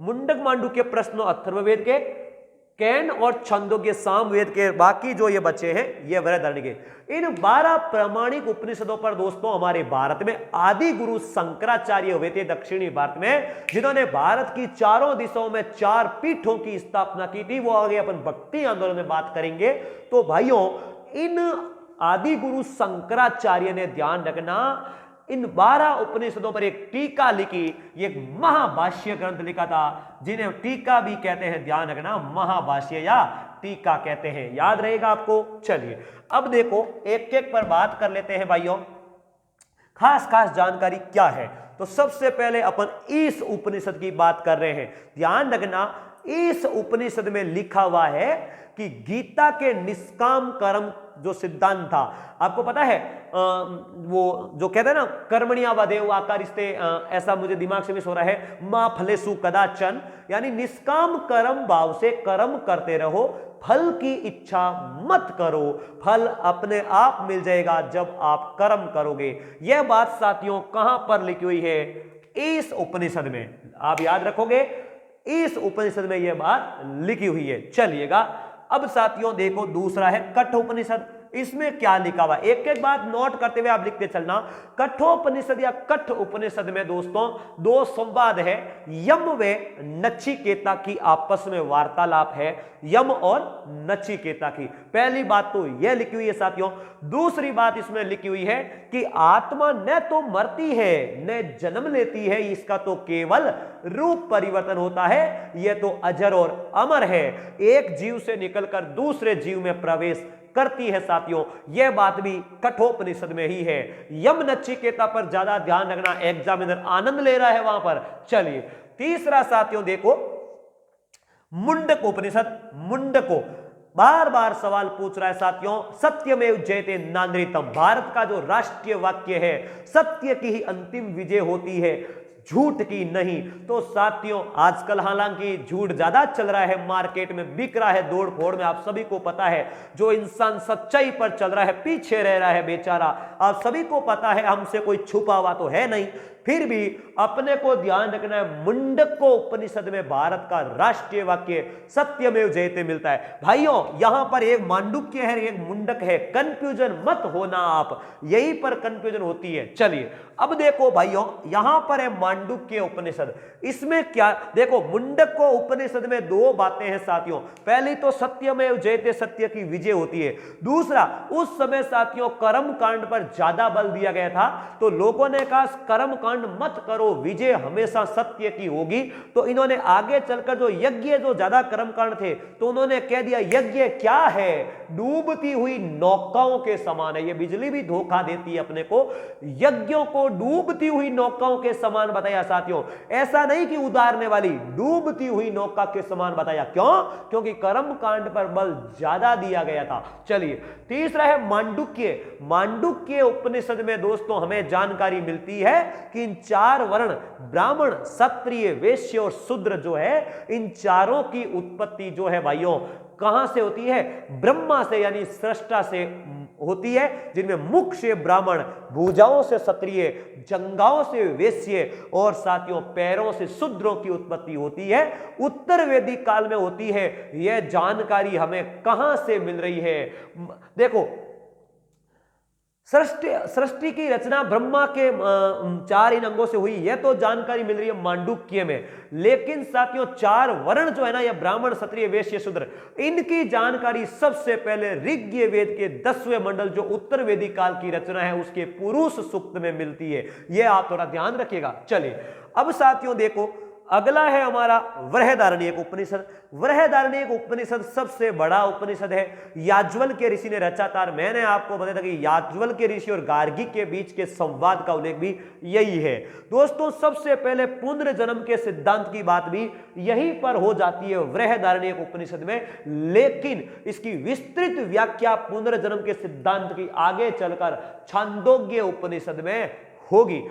S1: मुंडक मांडुक्य प्रश्न अथर्ववेद के, कैन और छंदोग्य सामवेद के, बाकी जो ये बचे हैं ये बृहदारण्यक के। इन 12 प्रामाणिक उपनिषदों पर दोस्तों हमारे भारत में आदि गुरु शंकराचार्य हुए थे दक्षिणी भारत में, जिन्होंने भारत की चारों दिशाओं में 4 पीठों की स्थापना की थी। वो आगे अपन भक्ति आंदोलन में बात करेंगे। तो भाइयों, इन आदि गुरु शंकराचार्य ने, ध्यान रखना, इन 12 उपनिषदों पर एक टीका लिखी, एक महाभाष्य ग्रंथ लिखा था, जिन्हें टीका भी कहते हैं। ध्यान रखना, महाभाष्य या टीका कहते हैं, याद रहेगा आपको। चलिए, अब देखो एक एक पर बात कर लेते हैं भाइयों, खास खास जानकारी क्या है। तो सबसे पहले अपन इस उपनिषद की बात कर रहे हैं। ध्यान रखना, इस उपनिषद में लिखा हुआ है कि गीता के निष्काम कर्म जो सिद्धांत था, आपको पता है वो जो कहते हैं ना, कर्मणिया वदेव आकारिस्ते, ऐसा मुझे दिमाग से मिस हो रहा है, मां फलेसु कदाचन, यानी निष्काम कर्म भाव से कर्म करते रहो, फल की इच्छा मत करो, फल अपने आप मिल जाएगा जब आप कर्म करोगे। यह बात साथियों कहां पर लिखी हुई है? इस उपनिषद में। आप याद रखोगे, इस उपनिषद में यह बात लिखी हुई है। चलिएगा, अब साथियों देखो, दूसरा है कठोपनिषद। इसमें क्या लिखा हुआ, एक एक बात नोट करते हुए आप लिखते चलना। कठोपनिषद या कठ उपनिषद में दोस्तों 2 संवाद है, यम व नचिकेता की आपस में वार्तालाप है, यम और नचिकेता की। पहली बात तो यह लिखी हुई है साथियों। दूसरी बात इसमें लिखी हुई है कि आत्मा न तो मरती है न जन्म लेती है, इसका तो केवल रूप परिवर्तन होता है, यह तो अजर और अमर है, एक जीव से निकलकर दूसरे जीव में प्रवेश करती है। साथियों, यह बात भी कठोपनिषद में ही है। यम नचिकेता पर ज्यादा ध्यान रखना, एग्जामिनर आनंद ले रहा है वहां पर। चलिए, तीसरा साथियों देखो, मुंडक उपनिषद। मुंडको बार बार सवाल पूछ रहा है साथियों, सत्यमेव जयते नानृतम, भारत का जो राष्ट्रीय वाक्य है, सत्य की ही अंतिम विजय होती है, झूठ की नहीं। तो साथियों, आजकल हालांकि झूठ ज्यादा चल रहा है, मार्केट में बिक रहा है दौड़ फोड़ में, आप सभी को पता है। जो इंसान सच्चाई पर चल रहा है पीछे रह रहा है बेचारा, आप सभी को पता है, हमसे कोई छुपा हुआ तो है नहीं। फिर भी अपने को ध्यान रखना है, मुंडको उपनिषद में भारत का राष्ट्रीय वाक्य सत्यमेव जयते मिलता है। भाइयों, यहां पर एक मांडुक्य है, एक मुंडक है, कंफ्यूजन मत होना आप, यहीं पर कंफ्यूजन होती है। चलिए, अब देखो भाइयों, यहां पर है मांडुक्य उपनिषद। इसमें क्या देखो, मुंडको उपनिषद में 2 बातें हैं साथियों। पहली तो सत्यमेव जयते, सत्य की विजय होती है। दूसरा, उस समय साथियों कर्म कांड पर ज्यादा बल दिया गया था, तो लोगों ने कहा कर्म कांड मत करो, विजय हमेशा सत्य की होगी। तो इन्होंने आगे चलकर जो यज्ञ, जो ज्यादा कर्म कांड थे, तो उन्होंने कह दिया यज्ञ क्या है, डूबती हुई नौकाओं के समान है। ये बिजली भी धोखा देती है अपने को, यज्ञों को डूबती हुई नौकाओं के समान बताया साथियों। ऐसा नहीं कि उतारने वाली, डूबती हुई नौका के समान बताया। क्यों? क्योंकि कर्म कांड पर बल ज्यादा दिया गया था। चलिए, तीसरा है मांडुक्य। मांडुक्य उपनिषद में दोस्तों हमें जानकारी मिलती है कि इन 4 वर्ण, ब्राह्मण, क्षत्रिय, वैश्य और शूद्र जो है, इन चारों की उत्पत्ति जो है भाइयों कहां से होती है? ब्रह्मा से, यानी सृष्टा से होती है, जिनमें मुख से ब्राह्मण, भुजाओं से क्षत्रिय, जंघाओं से वैश्य और साथियों पैरों से शूद्रों की उत्पत्ति होती है। उत्तर वैदिक काल में होती है। यह जानकारी हमें कहां से मिल रही है? देखो, सृष्टि की रचना ब्रह्मा के 4 इन अंगों से हुई, यह तो जानकारी मिल रही है मांडुक्य में। लेकिन साथियों 4 वर्ण जो है ना, यह ब्राह्मण, क्षत्रिय, वैश्य, शूद्र, इनकी जानकारी सबसे पहले ऋग्वेद के 10वें मंडल जो उत्तर वैदिक काल की रचना है उसके पुरुष सूक्त में मिलती है। यह आप थोड़ा ध्यान रखिएगा। चलिए, अब साथियों देखो, अगला है हमारा बृहदारण्यक उपनिषद। बृहदारण्यक उपनिषद सबसे बड़ा उपनिषद है, याज्वल्क्य ऋषि ने रचा था। मैंने आपको बताया था कि याज्वल्क्य ऋषि और गार्गी के बीच के संवाद का उल्लेख भी यही है। दोस्तों सबसे पहले पुनर्जन्म के सिद्धांत की बात भी यहीं पर हो जाती है बृहदारण्यक उपनिषद में, लेकिन इसकी विस्तृत व्याख्या पुनर्जन्म के सिद्धांत की आगे चलकर छांदोग्य उपनिषद में होगी।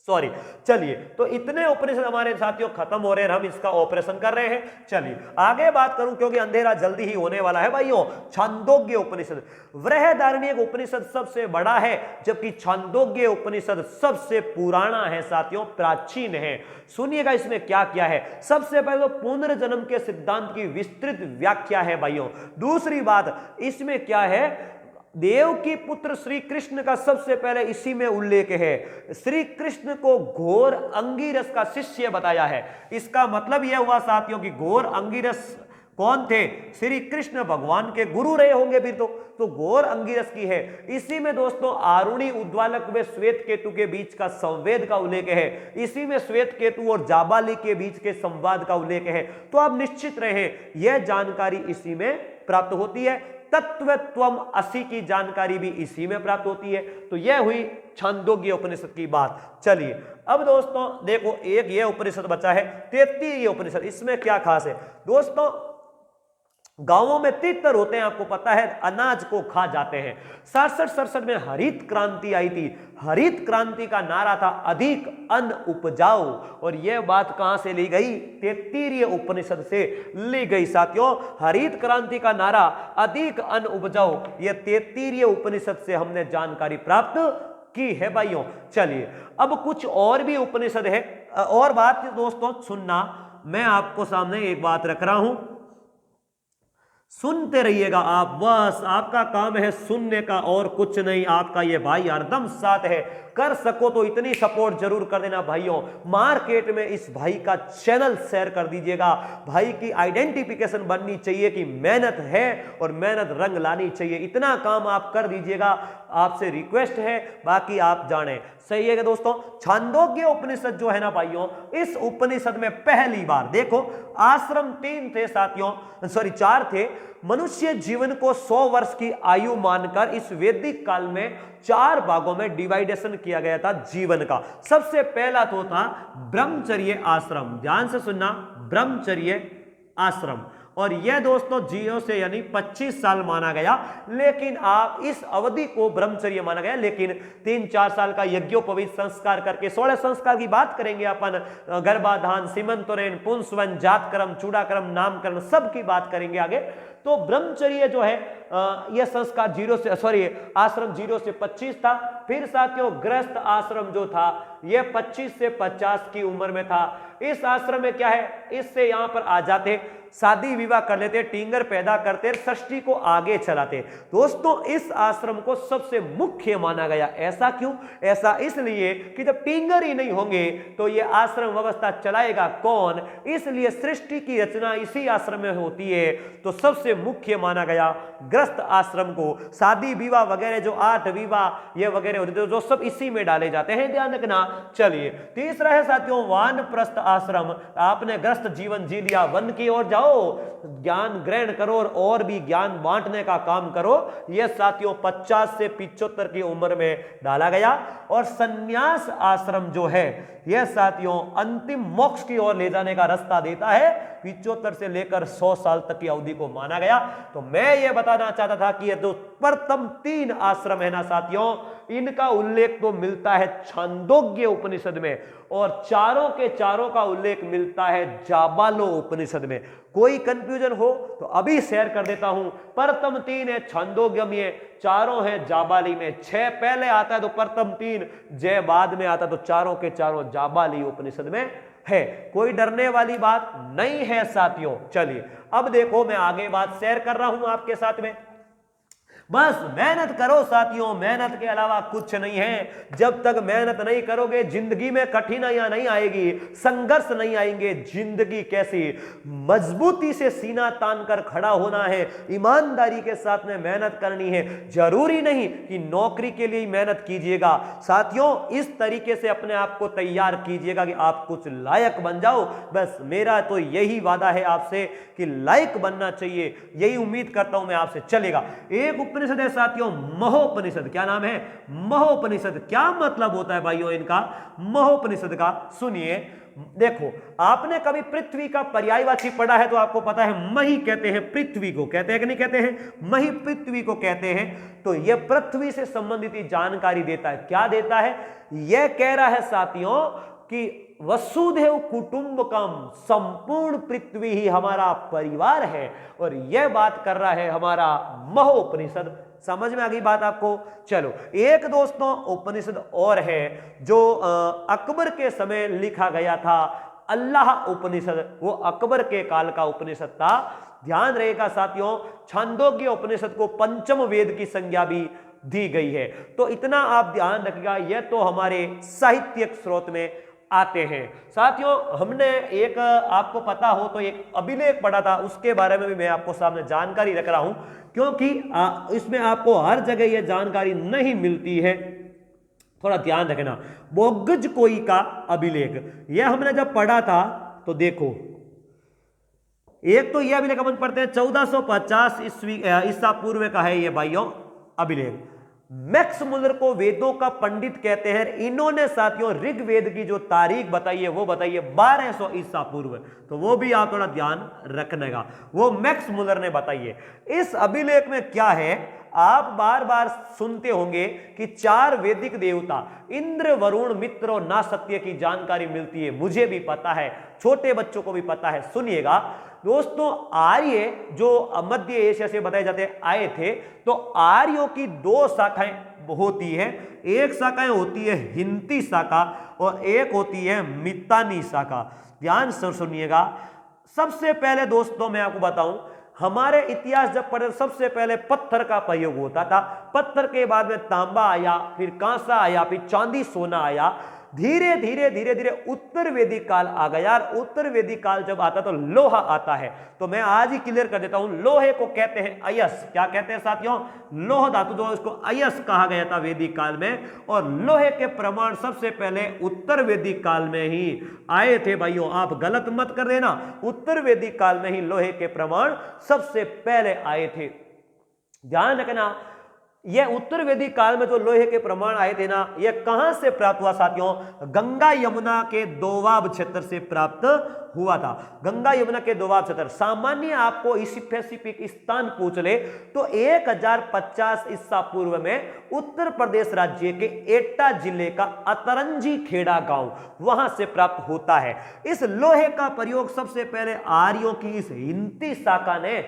S1: सॉरी, चलिए, तो इतने उपनिषद हमारे साथियों खत्म हो रहे हैं, हम इसका ऑपरेशन कर रहे हैं। चलिए आगे बात करूं क्योंकि अंधेरा जल्दी ही होने वाला है भाइयों। छांदोग्य उपनिषद, बृहदारण्यक उपनिषद सबसे बड़ा है, जबकि छांदोग्य उपनिषद सबसे पुराना है साथियों, प्राचीन है। सुनिएगा इसमें क्या क्या है। सबसे पहले तो पुनर्जन्म के सिद्धांत की विस्तृत व्याख्या है भाइयों। दूसरी बात इसमें क्या है, देव की पुत्र श्री कृष्ण का सबसे पहले इसी में उल्लेख है। श्री कृष्ण को घोर अंगिरस का शिष्य बताया है। इसका मतलब यह हुआ साथियों कि घोर अंगिरस कौन थे? श्री कृष्ण भगवान के गुरु रहे होंगे फिर तो घोर अंगिरस की है। इसी में दोस्तों आरुणी उद्वालक व श्वेत केतु के बीच का संवेद का उल्लेख है। इसी में श्वेत केतु और जाबाली के बीच के संवाद का उल्लेख है। तो आप निश्चित रहे यह जानकारी इसी में प्राप्त होती है। तत्वत्वम असि की जानकारी भी इसी में प्राप्त होती है। तो यह हुई छांदोग्य उपनिषद की बात। चलिए अब दोस्तों देखो, एक यह उपनिषद बचा है तैत्तिरीय उपनिषद। इसमें क्या खास है दोस्तों, गांवों में तितर होते हैं, आपको पता है, अनाज को खा जाते हैं। 67-67 में हरित क्रांति आई थी। हरित क्रांति का नारा था अधिक अन्न उपजाओ, और यह बात कहां से ली गई? तैत्तिरीय उपनिषद से ली गई साथियों। हरित क्रांति का नारा अधिक अन्न उपजाओ, यह तैत्तिरीय उपनिषद से हमने जानकारी प्राप्त की है भाइयों। चलिए अब कुछ और भी उपनिषद है। और बात दोस्तों सुनना, मैं आपको सामने एक बात रख रहा हूं, सुनते रहिएगा आप, बस आपका काम है सुनने का और कुछ नहीं। आपका ये भाई हरदम साथ है। कर सको तो इतनी सपोर्ट जरूर कर देना भाइयों, मार्केट में इस भाई का चैनल शेयर कर दीजिएगा। भाई की आइडेंटिफिकेशन बननी चाहिए कि मेहनत है और मेहनत रंग लानी चाहिए। इतना काम आप कर दीजिएगा, आपसे रिक्वेस्ट है, बाकी आप जाने। सही है कि दोस्तों? छांदोग्य उपनिषद जो है ना भाइयों, इस उपनिषद में पहली बार देखो आश्रम 3 थे साथियों, सॉरी 4 थे। मनुष्य जीवन को 100 वर्ष की आयु मानकर इस वैदिक काल में 4 भागों में डिवाइडेशन किया गया था जीवन का। सबसे पहला तो था ब्रह्मचर्य आश्रम, ध्यान से सुनना, ब्रह्मचर्य आश्रम। और यह दोस्तों 0 से यानी 25 साल माना गया, लेकिन आप इस अवधि को ब्रह्मचर्य माना गया। लेकिन 3-4 साल का यज्ञोपवीत संस्कार करके 16 संस्कार की बात करेंगे अपन, गर्भाधान, सीमंतोरेन, पुंसवन, जातकर्म, चूड़ाकर्म, नामकरण, सब की बात करेंगे आगे। तो ब्रह्मचर्य जो है यह संस्कार 0 से सॉरी आश्रम 0 से 25 था। फिर साथियों गृहस्थ आश्रम जो था यह 25 से 50 की उम्र में था। इस आश्रम में क्या है, इससे यहां पर आ जाते, शादी विवाह कर लेते, टींगर पैदा करते, सृष्टि को आगे चलाते। दोस्तों इस आश्रम को सबसे मुख्य माना गया। ऐसा क्यों? ऐसा इसलिए कि जब टींगर ही नहीं होंगे तो यह आश्रम व्यवस्था चलाएगा कौन? इसलिए सृष्टि की रचना इसी आश्रम में होती है। तो सबसे मुख्य माना गया ग्रस्त आश्रम को। शादी विवाह वगैरह जो 8 विवाह ये वगैरह होते थे, जो सब इसी में डाले जाते हैं, ध्यान रखना। चलिए तीसरा है साथियों वानप्रस्थ आश्रम। आपने ग्रस्त जीवन जी लिया, वन की ओर जाओ, ज्ञान ग्रहण करो और भी ज्ञान बांटने का काम करो। यह साथियों 50 से 75 की उम्र में डाला गया। और संन्यास आश्रम जो है यह साथियों अंतिम मोक्ष की ओर ले जाने का रास्ता देता है। 75 से लेकर 100 साल तक की अवधि को माना गया। तो मैं यह बताना चाहता था कि ये जो प्रथम 3 आश्रम है ना साथियों, इनका उल्लेख तो मिलता है छांदोग्य उपनिषद में, और चारों के चारों का उल्लेख मिलता है जाबालो उपनिषद में। कोई कंफ्यूजन हो तो अभी शेयर कर देता हूं। प्रथम 3 है छांदोग्य में, चारों है जाबाली में। 6 पहले आता है तो प्रथम 3 जय बाद में आता, तो चारों के चारों जाबाली उपनिषद में है। कोई डरने वाली बात नहीं है साथियों। चलिए अब देखो मैं आगे बात शेयर कर रहा हूं आपके साथ में। बस मेहनत करो साथियों, मेहनत के अलावा कुछ नहीं है। जब तक मेहनत नहीं करोगे जिंदगी में कठिनाइयां नहीं आएगी, संघर्ष नहीं आएंगे। जिंदगी कैसी मजबूती से सीना तान कर खड़ा होना है, ईमानदारी के साथ में मेहनत करनी है। जरूरी नहीं कि नौकरी के लिए मेहनत कीजिएगा साथियों, इस तरीके से अपने आप को तैयार कीजिएगा कि आप कुछ लायक बन जाओ। बस मेरा तो यही वादा है आपसे कि लायक बनना चाहिए, यही उम्मीद करता हूं मैं आपसे। चलेगा, एक उपनिषद है साथियों, महोपनिषद। क्या नाम है? महोपनिषद। क्या मतलब होता है भाइयों इनका, महोपनिषद का? सुनिए, देखो, आपने कभी पृथ्वी का पर्यायवाची पढ़ा है तो आपको पता है मही कहते हैं पृथ्वी को, कहते हैं कि नहीं कहते हैं? मही पृथ्वी को कहते हैं। तो यह पृथ्वी से संबंधित जानकारी देता है। क्या देता है? यह कह रहा है साथियों कि वसुधैव कुटुंबकम, संपूर्ण पृथ्वी ही हमारा परिवार है। और यह बात कर रहा है हमारा महोपनिषद। समझ में आ गई बात आपको? चलो, एक दोस्तों उपनिषद और है जो अकबर के समय लिखा गया था, अल्लाह उपनिषद। वो अकबर के काल का उपनिषद था। ध्यान रहेगा साथियों, छांदोग्य उपनिषद को पंचम वेद की संज्ञा भी दी गई है। तो इतना आप ध्यान रखिएगा, यह तो हमारे साहित्यिक स्रोत में आते हैं। साथियों, हमने एक, आपको पता हो तो एक अभिलेख पढ़ा था, उसके बारे में भी मैं आपको सामने जानकारी रख रहा हूं, क्योंकि इसमें आपको हर जगह यह जानकारी नहीं मिलती है, थोड़ा ध्यान रखना। बोगज कोई का अभिलेख, यह हमने जब पढ़ा था तो देखो, एक तो यह अभिलेख अपन पढ़ते हैं 1450 ईसा पूर्व का है यह भाइयों अभिलेख। मैक्स मुलर को वेदों का पंडित कहते हैं। इन्होंने साथियों ऋग्वेद की जो तारीख बताई है वो बताई है 1200 ईसा पूर्व। तो वो भी आप थोड़ा ध्यान रखने का, वो मैक्स मुलर ने बताई है। इस अभिलेख में क्या है, आप बार बार सुनते होंगे कि 4 वैदिक देवता इंद्र, वरुण, मित्र और नासत्य की जानकारी मिलती है। मुझे भी पता है, छोटे बच्चों को भी पता है। सुनिएगा दोस्तों, आर्य जो मध्य एशिया से बताए जाते आए थे, तो आर्यों की 2 शाखाएं होती है। एक शाखाएं होती है हिंदी शाखा और एक होती है मितानी शाखा। ध्यान से सुनिएगा। सबसे पहले दोस्तों मैं आपको बताऊं, हमारे इतिहास जब पढ़े सबसे पहले पत्थर का प्रयोग होता था। पत्थर के बाद में तांबा आया, फिर कांसा आया, फिर चांदी सोना आया। धीरे धीरे धीरे धीरे उत्तर वैदिक काल आ गया। और उत्तर वैदिक काल जब आता तो लोहा आता है। तो मैं आज ही क्लियर कर देता हूं, लोहे को कहते हैं अयस। क्या कहते हैं साथियों? लोह धातु जो इसको अयस कहा गया था वैदिक काल में। और लोहे के प्रमाण सबसे पहले उत्तर वैदिक काल में ही आए थे भाइयों। आप गलत मत कर देना, उत्तर वैदिक काल में ही लोहे के प्रमाण सबसे पहले आए थे। ध्यान रखना, यह उत्तर वैदिक काल में जो लोहे के प्रमाण आए थे ना, यह कहां से प्राप्त हुआ साथियों? गंगा यमुना के दोआब क्षेत्र से प्राप्त हुआ था। गंगा यमुना के दोआब क्षेत्र। सामान्य आपको स्पेसिफिक स्थान पूछ ले तो 1050 ईसा पूर्व में उत्तर प्रदेश राज्य के एटा जिले का अतरंजी खेड़ा गांव, वहां से प्राप्त होता है। इस लोहे का प्रयोग सबसे पहले आर्यों की इस हिंदी शाखा ने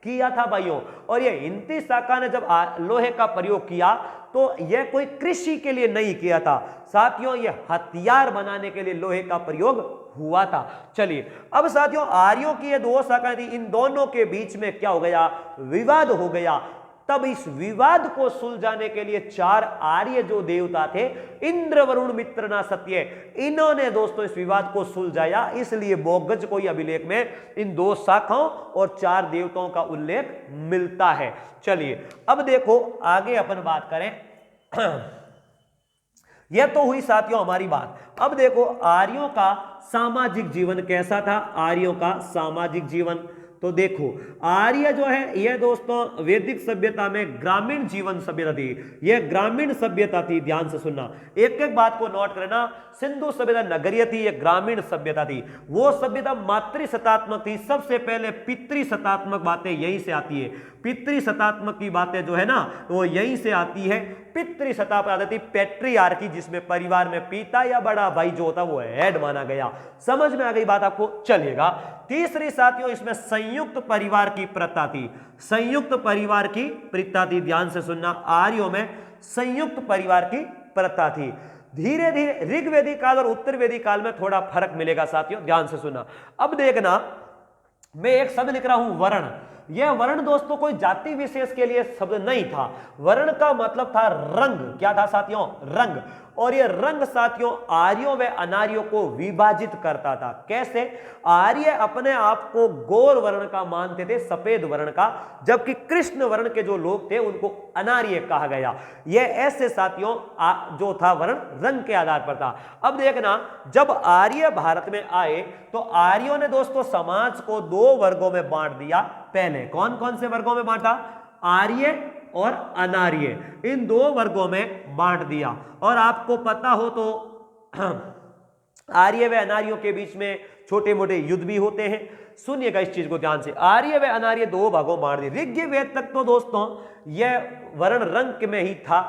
S1: किया था भाइयों। और ये हिंदी शाखा ने जब लोहे का प्रयोग किया तो यह कोई कृषि के लिए नहीं किया था साथियों, यह हथियार बनाने के लिए लोहे का प्रयोग हुआ था। चलिए, अब साथियों आर्यों की ये 2 शाखाएं थी, इन दोनों के बीच में क्या हो गया? विवाद हो गया। तब इस विवाद को सुलझाने के लिए 4 आर्य जो देवता थे, इंद्र, वरुण, मित्र, नासत्य, इन्होंने दोस्तों इस विवाद को सुलझाया। इसलिए बोगज कोई अभिलेख में इन 2 शाखाओं और 4 देवताओं का उल्लेख मिलता है। चलिए, अब देखो आगे अपन बात करें। यह तो हुई साथियों हमारी बात। अब देखो आर्यों का सामाजिक जीवन कैसा था। आर्यों का सामाजिक जीवन तो देखो, आर्य जो है यह दोस्तों वैदिक सभ्यता में ग्रामीण जीवन सभ्यता थी। यह ग्रामीण सभ्यता थी। ध्यान से सुनना, एक एक बात को नोट करना। सिंधु सभ्यता नगरीय थी, यह ग्रामीण सभ्यता थी। वो सभ्यता मातृ सत्तात्मक थी। सबसे पहले पितृ सत्तात्मक बातें यहीं से आती है। पितृ सत्तात्मक की बातें जो है ना वो यहीं से आती है। पितृ सत्ता पर आती पैट्रियार्की, जिसमें परिवार में पिता या बड़ा भाई जो होता वो हेड माना गया। समझ में आ गई बात आपको? चलेगा। तीसरी साथियों इसमें संयुक्त परिवार की प्रथा थी। संयुक्त परिवार की प्रथा थी। ध्यान से सुनना, आर्यों में संयुक्त परिवार की प्रथा थी। धीरे धीरे ऋग्वेदिक काल और उत्तर वैदिक काल में थोड़ा फर्क मिलेगा साथियों, ध्यान से सुनना। अब देखना, मैं एक शब्द लिख रहा हूं वर्ण। यह वर्ण दोस्तों कोई जाति विशेष के लिए शब्द नहीं था। वर्ण का मतलब था रंग। क्या था साथियों? रंग। और यह रंग साथियों आर्यों व अनार्यों को विभाजित करता था। कैसे? आर्य अपने आप को गौर वर्ण का मानते थे, सफेद वर्ण का, जबकि कृष्ण वर्ण के जो लोग थे उनको अनार्य कहा गया। यह ऐसे साथियों जो था वर्ण रंग के आधार पर था। अब देखना, जब आर्य भारत में आए तो आर्यों ने दोस्तों समाज को दो वर्गों में बांट दिया। पहले कौन कौन से वर्गों में बांटा? आर्य और अनार्य, इन दो वर्गों में बांट दिया। और आपको पता हो तो आर्य व अनार्यों के बीच में छोटे मोटे युद्ध भी होते हैं। सुनिएगा इस चीज को ध्यान से। आर्य व अनार्य दो भागों में बांट दिए। ऋग्वेद तक तो दोस्तों यह वर्ण रंग में ही था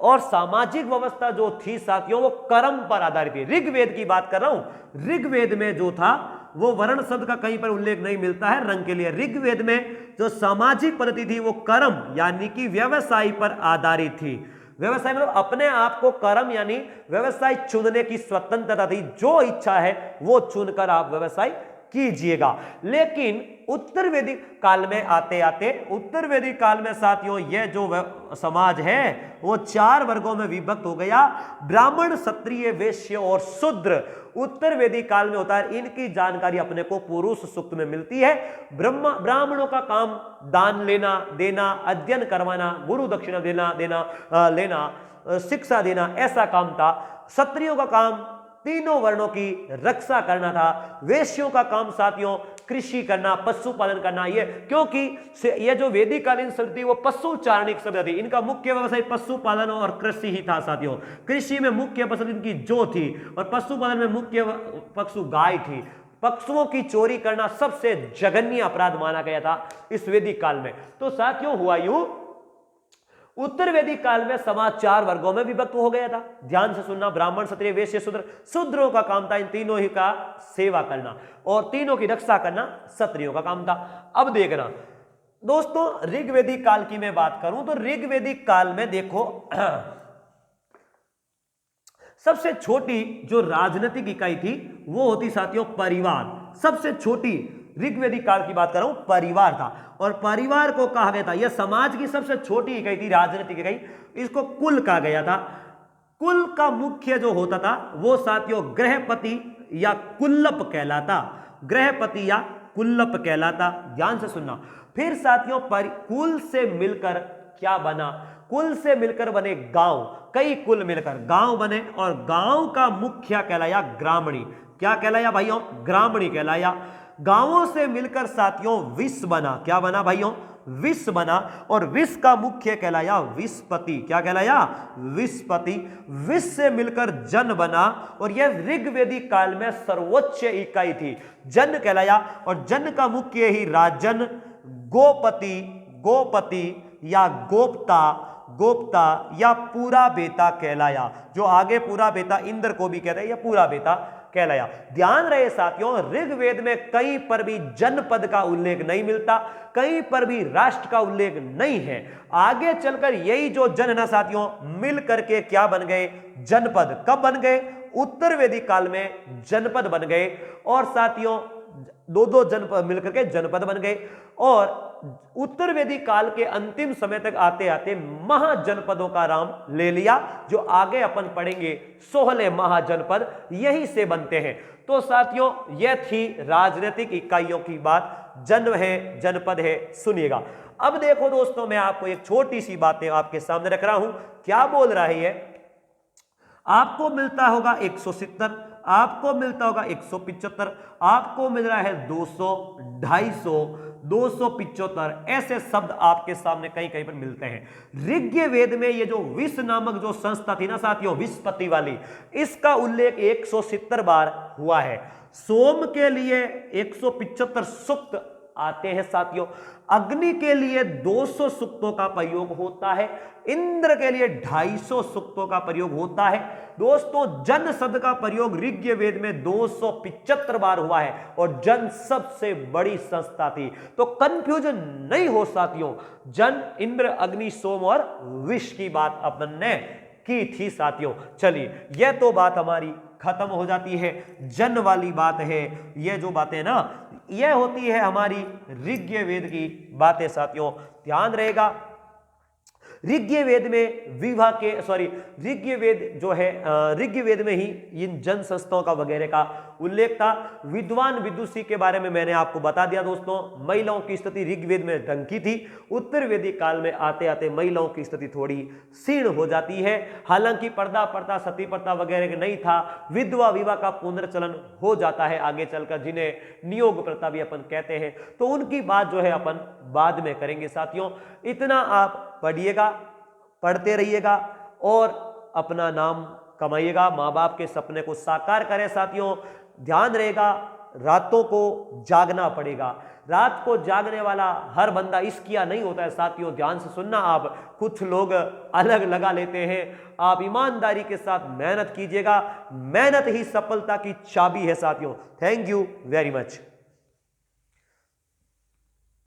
S1: और सामाजिक व्यवस्था जो थी साथियों वो कर्म पर आधारित थी। ऋग्वेद की बात कर रहा हूं। ऋग्वेद में जो था वो वर्ण शब्द का कहीं पर उल्लेख नहीं मिलता है रंग के लिए। ऋग्वेद में जो सामाजिक पद्धति थी वो कर्म यानी कि व्यवसाय पर आधारित थी। व्यवसाय मतलब अपने आप को कर्म यानी व्यवसाय चुनने की स्वतंत्रता थी। जो इच्छा है वो चुनकर आप व्यवसाय कीजिएगा। लेकिन उत्तर वैदिक काल में आते आते, उत्तर वैदिक काल में साथियों यह जो समाज है वो चार वर्गों में विभक्त हो गया। ब्राह्मण, क्षत्रिय, वैश्य और शूद्र उत्तर वैदिक काल में होता है। इनकी जानकारी अपने को पुरुष सूक्त में मिलती है। ब्राह्मणों का काम दान लेना देना, अध्ययन करवाना, गुरु दक्षिणा लेना, शिक्षा देना, ऐसा काम था। क्षत्रियों का काम तीनों वर्णों की रक्षा करना था। वैश्यों का काम साथियों कृषि करना, पशुपालन करना। ये क्योंकि ये जो वैदिक कालीन शब्द थी वो पशु चारणिक शब्द थी। इनका मुख्य व्यवसाय पशुपालन और कृषि ही था साथियों। कृषि में मुख्य फसल इनकी जौ थी और पशुपालन में मुख्य पशु गाय थी। पशुओं की चोरी करना सबसे जघन्य अपराध माना गया था इस वैदिक काल में। तो साथियों हुआ यूं, उत्तर वैदिक काल में समाज चार वर्गों में विभक्त हो गया था। ध्यान से सुनना, ब्राह्मण, क्षत्रिय, वैश्य, शूद्र। शूद्रों का काम था इन तीनों ही का सेवा करना और तीनों की रक्षा करना क्षत्रियों का काम था। अब देखना दोस्तों, ऋग्वेदिक काल की मैं बात करूं तो ऋग्वेदिक काल में देखो सबसे छोटी जो राजनीतिक इकाई थी वो होती साथियों परिवार। सबसे छोटी ऋग्वेदिक काल की बात कर रहा हूं, परिवार था। और परिवार को कहा गया था, यह समाज की सबसे छोटी इकाई थी, राजनीतिक इकाई। इसको कुल कहा गया था। कुल का मुख्य जो होता था वो साथियों गृहपति या कुल्लप कहलाता। गृहपति या कुल्लप कहलाता। ध्यान से सुनना। फिर साथियों कुल से मिलकर क्या बना? कुल से मिलकर बने गांव। कई कुल मिलकर गांव बने और गांव का मुखिया कहलाया ग्रामणी। क्या कहलाया भाइयों? ग्रामणी कहलाया। गांवों से मिलकर साथियों विष बना। क्या बना भाइयों? विष बना। और विष का मुख्य कहलाया विषपति। क्या कहलाया? विषपति। विष से मिलकर जन बना और यह ऋग्वेदिक काल में सर्वोच्च इकाई थी। जन कहलाया और जन का मुख्य ही राजन, गोपति, गोपति या गोप्ता या पूरा बेटा कहलाया। जो आगे पूरा बेटा इंद्र को भी कहते हैं, या पूरा बेटा कहलाया। ध्यान रहे साथियों, ऋग्वेद में कहीं पर भी जनपद का उल्लेख नहीं मिलता, कहीं पर भी राष्ट्र का उल्लेख नहीं है। आगे चलकर यही जो जन है ना साथियों मिल करके क्या बन गए? जनपद। कब बन गए? उत्तर वैदिक काल में जनपद बन गए। और साथियों दो जनपद मिलकर के जनपद बन गए। और उत्तर वैदिक काल के अंतिम समय तक आते आते महाजनपदों का नाम ले लिया। जो आगे अपन पढ़ेंगे 16 महाजनपद यही से बनते हैं। तो साथियों यह थी राजनीतिक इकाइयों की बात। जन है, जनपद है। सुनिएगा। अब देखो दोस्तों, मैं आपको एक छोटी सी बातें आपके सामने रख रहा हूं। क्या बोल रहा है? आपको मिलता होगा 170, आपको मिलता होगा 175, आपको मिल रहा है 200, 250, 275। ऐसे शब्द आपके सामने कहीं कहीं पर मिलते हैं। ऋग्वेद में ये जो विष नामक जो संस्था थी ना साथियों, विषपति वाली, इसका उल्लेख 170 बार हुआ है। सोम के लिए 175 सूक्त आते हैं साथियों। अग्नि के लिए 200 सूक्तों का प्रयोग होता है। इंद्र के लिए 250 सूक्तों का प्रयोग होता है। दोस्तों जन शब्द का प्रयोग ऋग्वेद में 275 बार हुआ है और जन सबसे बड़ी संस्था थी। तो कंफ्यूजन नहीं हो साथियों, जन, इंद्र, अग्नि, सोम और विष की बात अपन ने की थी साथियों। चलिए यह तो बात हमारी खत्म हो जाती है। जन वाली बात है, ये जो बातें ना यह होती है हमारी ऋग्वेद की बातें साथियों। ध्यान रहेगा ऋग्वेद में विवाह के ऋग्वेद जो है ऋग्वेद में ही इन जन संस्थाओं का वगैरह का उल्लेख था। विद्वान विदुषी के बारे में मैंने आपको बता दिया दोस्तों। महिलाओं की स्थिति ऋग्वेद में ढंग की थी, उत्तर वैदिक काल में आते आते महिलाओं की स्थिति थोड़ी क्षीण हो जाती है। हालांकि पर्दा प्रथा सती प्रथा वगैरह नहीं था, विधवा विवाह का पुनर्चलन हो जाता है आगे चलकर, जिन्हें नियोग प्रथा भी अपन कहते हैं। तो उनकी बात जो है अपन बाद में करेंगे साथियों। इतना आप पढ़िएगा, पढ़ते रहिएगा और अपना नाम कमाइएगा, माँ बाप के सपने को साकार करें साथियों। ध्यान रहेगा रातों को जागना पड़ेगा। रात को जागने वाला हर बंदा इसकिया नहीं होता है साथियों। ध्यान से सुनना, आप कुछ लोग अलग लगा लेते हैं। आप ईमानदारी के साथ मेहनत कीजिएगा, मेहनत ही सफलता की चाबी है साथियों। Thank you very much.